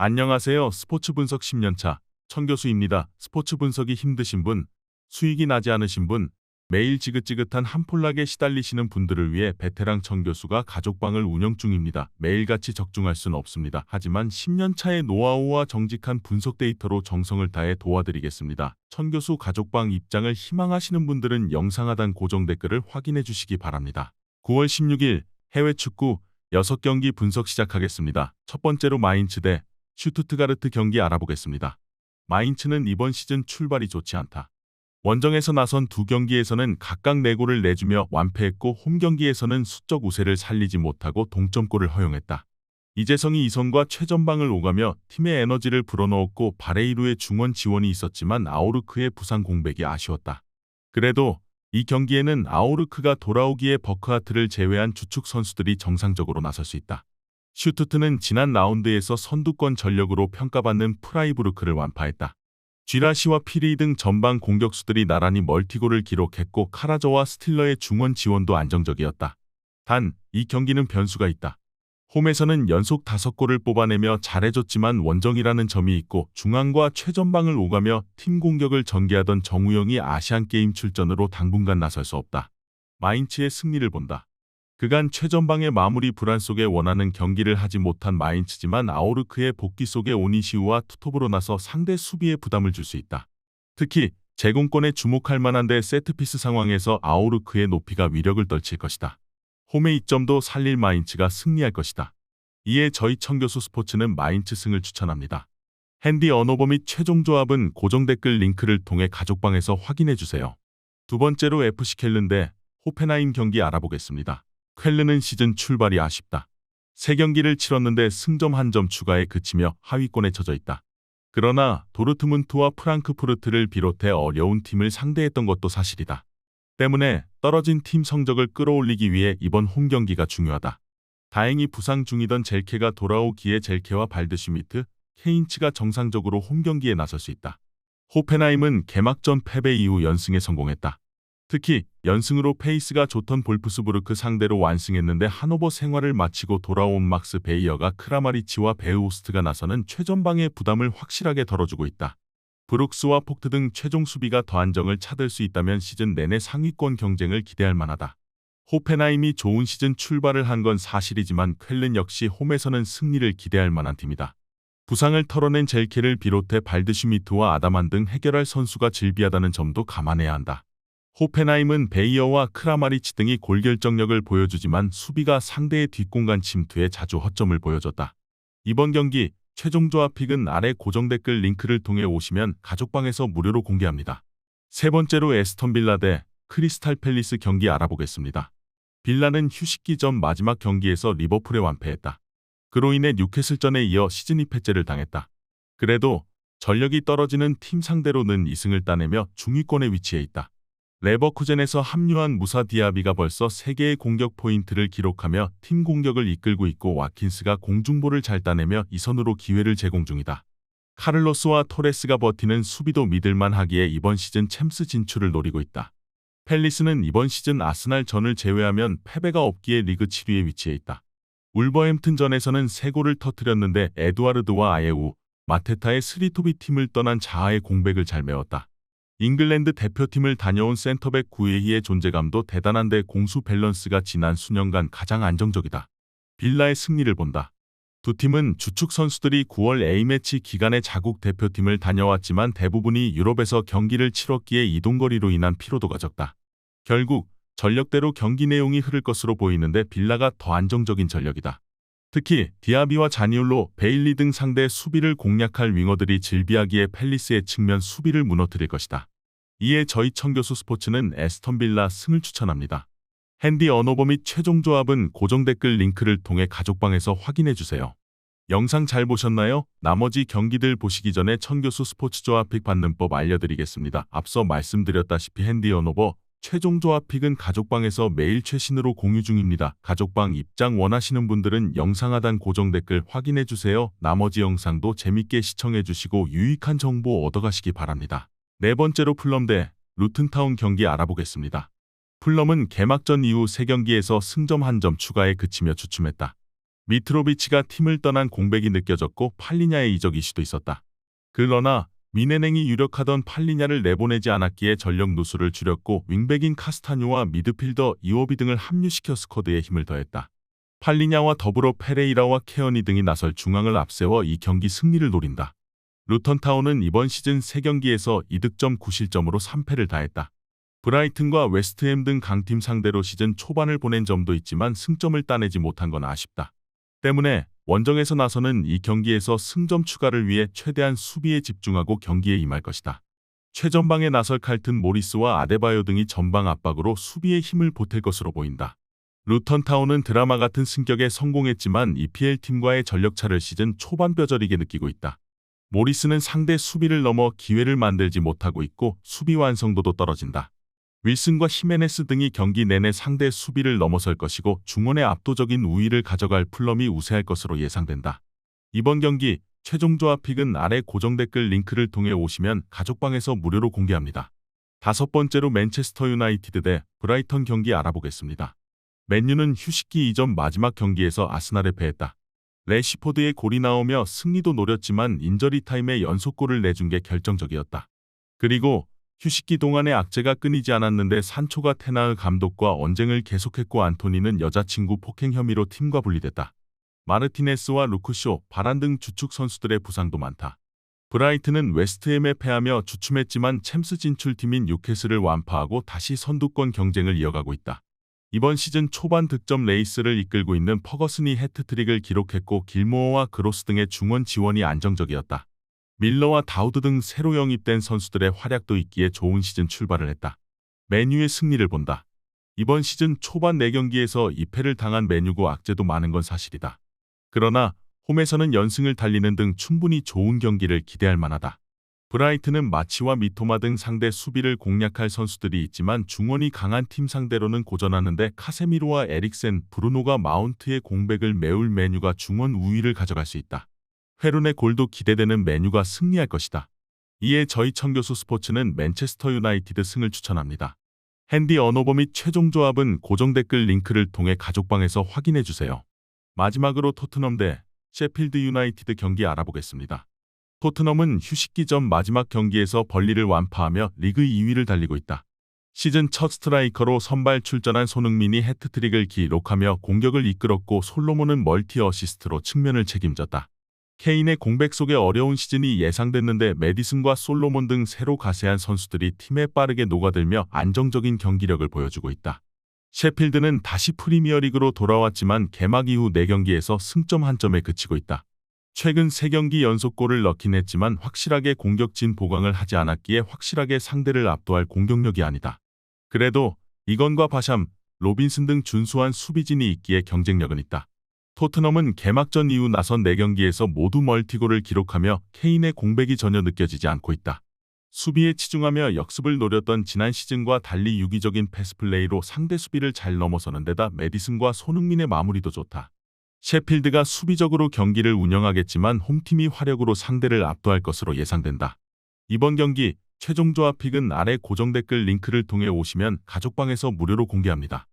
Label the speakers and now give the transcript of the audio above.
Speaker 1: 안녕하세요. 스포츠 분석 10년차 천교수입니다. 스포츠 분석이 힘드신 분, 수익이 나지 않으신 분, 매일 지긋지긋한 한폴락에 시달리시는 분들을 위해 베테랑 천교수가 가족방을 운영 중입니다. 매일같이 적중할 수는 없습니다. 하지만 10년차의 노하우와 정직한 분석 데이터로 정성을 다해 도와드리겠습니다. 천교수 가족방 입장을 희망하시는 분들은 영상 하단 고정 댓글을 확인해 주시기 바랍니다. 9월 16일 해외 축구 6경기 분석 시작하겠습니다. 첫 번째로 마인츠 대 슈투트가르트 경기 알아보겠습니다. 마인츠는 이번 시즌 출발이 좋지 않다. 원정에서 나선 두 경기에서는 각각 4골을 내주며 완패했고 홈 경기에서는 수적 우세를 살리지 못하고 동점골을 허용했다. 이재성이 이선과 최전방을 오가며 팀의 에너지를 불어넣었고 바레이루의 중원 지원이 있었지만 아우르크의 부상 공백이 아쉬웠다. 그래도 이 경기에는 아우르크가 돌아오기에 버크하트를 제외한 주축 선수들이 정상적으로 나설 수 있다. 슈투트는 지난 라운드에서 선두권 전력으로 평가받는 프라이부르크를 완파했다. 쥐라시와 피리 등 전방 공격수들이 나란히 멀티골을 기록했고 카라저와 스틸러의 중원 지원도 안정적이었다. 단, 이 경기는 변수가 있다. 홈에서는 연속 5골을 뽑아내며 잘해줬지만 원정이라는 점이 있고 중앙과 최전방을 오가며 팀 공격을 전개하던 정우영이 아시안게임 출전으로 당분간 나설 수 없다. 마인츠의 승리를 본다. 그간 최전방의 마무리 불안 속에 원하는 경기를 하지 못한 마인츠지만 아우르크의 복귀 속에 오니시우와 투톱으로 나서 상대 수비에 부담을 줄 수 있다. 특히 제공권에 주목할 만한데 세트피스 상황에서 아우르크의 높이가 위력을 떨칠 것이다. 홈의 이점도 살릴 마인츠가 승리할 것이다. 이에 저희 천교수 스포츠는 마인츠 승을 추천합니다. 핸디 언어버 및 최종 조합은 고정 댓글 링크를 통해 가족방에서 확인해주세요. 두 번째로 FC 켈른 대 호펜하임 경기 알아보겠습니다. 켈른은 시즌 출발이 아쉽다. 3경기를 치렀는데 승점 1점 추가에 그치며 하위권에 처져 있다. 그러나 도르트문트와 프랑크푸르트를 비롯해 어려운 팀을 상대했던 것도 사실이다. 때문에 떨어진 팀 성적을 끌어올리기 위해 이번 홈 경기가 중요하다. 다행히 부상 중이던 젤케가 돌아오기에 젤케와 발드슈미트, 케인츠가 정상적으로 홈 경기에 나설 수 있다. 호펜하임은 개막전 패배 이후 연승에 성공했다. 특히 연승으로 페이스가 좋던 볼프스부르크 상대로 완승했는데 하노버 생활을 마치고 돌아온 막스 베이어가 크라마리치와 베우호스트가 나서는 최전방의 부담을 확실하게 덜어주고 있다. 브룩스와 폭트 등 최종 수비가 더 안정을 찾을 수 있다면 시즌 내내 상위권 경쟁을 기대할 만하다. 호펜하임이 좋은 시즌 출발을 한 건 사실이지만 쾰른 역시 홈에서는 승리를 기대할 만한 팀이다. 부상을 털어낸 젤케를 비롯해 발드슈미트와 아다만 등 해결할 선수가 질비하다는 점도 감안해야 한다. 호펜하임은 베이어와 크라마리치 등이 골결정력을 보여주지만 수비가 상대의 뒷공간 침투에 자주 허점을 보여줬다. 이번 경기 최종 조합 픽은 아래 고정 댓글 링크를 통해 오시면 가족방에서 무료로 공개합니다. 세 번째로 에스턴 빌라 대 크리스탈 팰리스 경기 알아보겠습니다. 빌라는 휴식기 전 마지막 경기에서 리버풀에 완패했다. 그로 인해 뉴캐슬전에 이어 시즌 2패째를 당했다. 그래도 전력이 떨어지는 팀 상대로는 2승을 따내며 중위권에 위치해 있다. 레버쿠젠에서 합류한 무사 디아비가 벌써 3개의 공격 포인트를 기록하며 팀 공격을 이끌고 있고 와킨스가 공중볼을 잘 따내며 이선으로 기회를 제공 중이다. 카를로스와 토레스가 버티는 수비도 믿을만 하기에 이번 시즌 챔스 진출을 노리고 있다. 팰리스는 이번 시즌 아스날전을 제외하면 패배가 없기에 리그 7위에 위치해 있다. 울버햄튼전에서는 3골을 터뜨렸는데 에두아르드와 아예우, 마테타의 스리토비 팀을 떠난 자아의 공백을 잘 메웠다. 잉글랜드 대표팀을 다녀온 센터백 구에히의 존재감도 대단한데 공수 밸런스가 지난 수년간 가장 안정적이다. 빌라의 승리를 본다. 두 팀은 주축 선수들이 9월 A매치 기간에 자국 대표팀을 다녀왔지만 대부분이 유럽에서 경기를 치렀기에 이동거리로 인한 피로도가 적다. 결국 전력대로 경기 내용이 흐를 것으로 보이는데 빌라가 더 안정적인 전력이다. 특히 디아비와 자니올로, 베일리 등 상대 수비를 공략할 윙어들이 질비하기에 팰리스의 측면 수비를 무너뜨릴 것이다. 이에 저희 천교수 스포츠는 에스턴 빌라 승을 추천합니다. 핸디 언어버 및 최종 조합은 고정 댓글 링크를 통해 가족방에서 확인해주세요. 영상 잘 보셨나요? 나머지 경기들 보시기 전에 천교수 스포츠 조합 픽 받는 법 알려드리겠습니다. 앞서 말씀드렸다시피 핸디 언어버, 최종 조합 픽은 가족방에서 매일 최신으로 공유 중입니다. 가족방 입장 원하시는 분들은 영상 하단 고정 댓글 확인해주세요. 나머지 영상도 재밌게 시청해주시고 유익한 정보 얻어가시기 바랍니다. 네 번째로 풀럼 대 루튼타운 경기 알아보겠습니다. 풀럼은 개막전 이후 3경기에서 승점 1점 추가에 그치며 주춤했다. 미트로비치가 팀을 떠난 공백이 느껴졌고 팔리냐의 이적 이슈도 있었다. 그러나 미네냉이 유력하던 팔리냐를 내보내지 않았기에 전력 누수를 줄였고 윙백인 카스타뉴와 미드필더 이오비 등을 합류시켜 스쿼드에 힘을 더했다. 팔리냐와 더불어 페레이라와 케어니 등이 나설 중앙을 앞세워 이 경기 승리를 노린다. 루턴타운은 이번 시즌 3경기에서 2득점 9실점으로 3패를 다했다. 브라이튼과 웨스트햄 등 강팀 상대로 시즌 초반을 보낸 점도 있지만 승점을 따내지 못한 건 아쉽다. 때문에 원정에서 나서는 이 경기에서 승점 추가를 위해 최대한 수비에 집중하고 경기에 임할 것이다. 최전방에 나설 칼튼 모리스와 아데바요 등이 전방 압박으로 수비에 힘을 보탤 것으로 보인다. 루턴타운은 드라마 같은 승격에 성공했지만 EPL팀과의 전력차를 시즌 초반 뼈저리게 느끼고 있다. 모리스는 상대 수비를 넘어 기회를 만들지 못하고 있고 수비 완성도도 떨어진다. 윌슨과 히메네스 등이 경기 내내 상대 수비를 넘어설 것이고 중원의 압도적인 우위를 가져갈 풀럼이 우세할 것으로 예상된다. 이번 경기 최종 조합픽은 아래 고정 댓글 링크를 통해 오시면 가족방에서 무료로 공개합니다. 5번째로 맨체스터 유나이티드 대 브라이턴 경기 알아보겠습니다. 맨유는 휴식기 이전 마지막 경기에서 아스날에 패했다. 래시포드의 골이 나오며 승리도 노렸지만 인저리 타임에 연속골을 내준 게 결정적이었다. 그리고 휴식기 동안의 악재가 끊이지 않았는데 산초가 테나흐 감독과 언쟁을 계속했고 안토니는 여자친구 폭행 혐의로 팀과 분리됐다. 마르티네스와 루크쇼, 바란 등 주축 선수들의 부상도 많다. 브라이튼은 웨스트햄에 패하며 주춤했지만 챔스 진출팀인 뉴캐슬을 완파하고 다시 선두권 경쟁을 이어가고 있다. 이번 시즌 초반 득점 레이스를 이끌고 있는 퍼거슨이 해트트릭을 기록했고 길모어와 그로스 등의 중원 지원이 안정적이었다. 밀러와 다우드 등 새로 영입된 선수들의 활약도 있기에 좋은 시즌 출발을 했다. 맨유의 승리를 본다. 이번 시즌 초반 4경기에서 2패를 당한 맨유고 악재도 많은 건 사실이다. 그러나 홈에서는 연승을 달리는 등 충분히 좋은 경기를 기대할 만하다. 브라이튼은 마치와 미토마 등 상대 수비를 공략할 선수들이 있지만 중원이 강한 팀 상대로는 고전하는데 카세미로와 에릭센, 브루노가 마운트의 공백을 메울 맨유가 중원 우위를 가져갈 수 있다. 회룬의 골도 기대되는 맨유가 승리할 것이다. 이에 저희 청교수 스포츠는 맨체스터 유나이티드 승을 추천합니다. 핸디 언어버 및 최종 조합은 고정 댓글 링크를 통해 가족방에서 확인해주세요. 마지막으로 토트넘 대 셰필드 유나이티드 경기 알아보겠습니다. 토트넘은 휴식기 전 마지막 경기에서 벌리를 완파하며 리그 2위를 달리고 있다. 시즌 첫 스트라이커로 선발 출전한 손흥민이 해트트릭을 기록하며 공격을 이끌었고 솔로몬은 멀티 어시스트로 측면을 책임졌다. 케인의 공백 속에 어려운 시즌이 예상됐는데 메디슨과 솔로몬 등 새로 가세한 선수들이 팀에 빠르게 녹아들며 안정적인 경기력을 보여주고 있다. 셰필드는 다시 프리미어리그로 돌아왔지만 개막 이후 4경기에서 승점 1점에 그치고 있다. 최근 3경기 연속골을 넣긴 했지만 확실하게 공격진 보강을 하지 않았기에 확실하게 상대를 압도할 공격력이 아니다. 그래도 이건과 바샴, 로빈슨 등 준수한 수비진이 있기에 경쟁력은 있다. 토트넘은 개막전 이후 나선 4경기에서 모두 멀티골을 기록하며 케인의 공백이 전혀 느껴지지 않고 있다. 수비에 치중하며 역습을 노렸던 지난 시즌과 달리 유기적인 패스플레이로 상대 수비를 잘 넘어서는 데다 메디슨과 손흥민의 마무리도 좋다. 셰필드가 수비적으로 경기를 운영하겠지만 홈팀이 화력으로 상대를 압도할 것으로 예상된다. 이번 경기 최종 조합픽은 아래 고정 댓글 링크를 통해 오시면 가족방에서 무료로 공개합니다.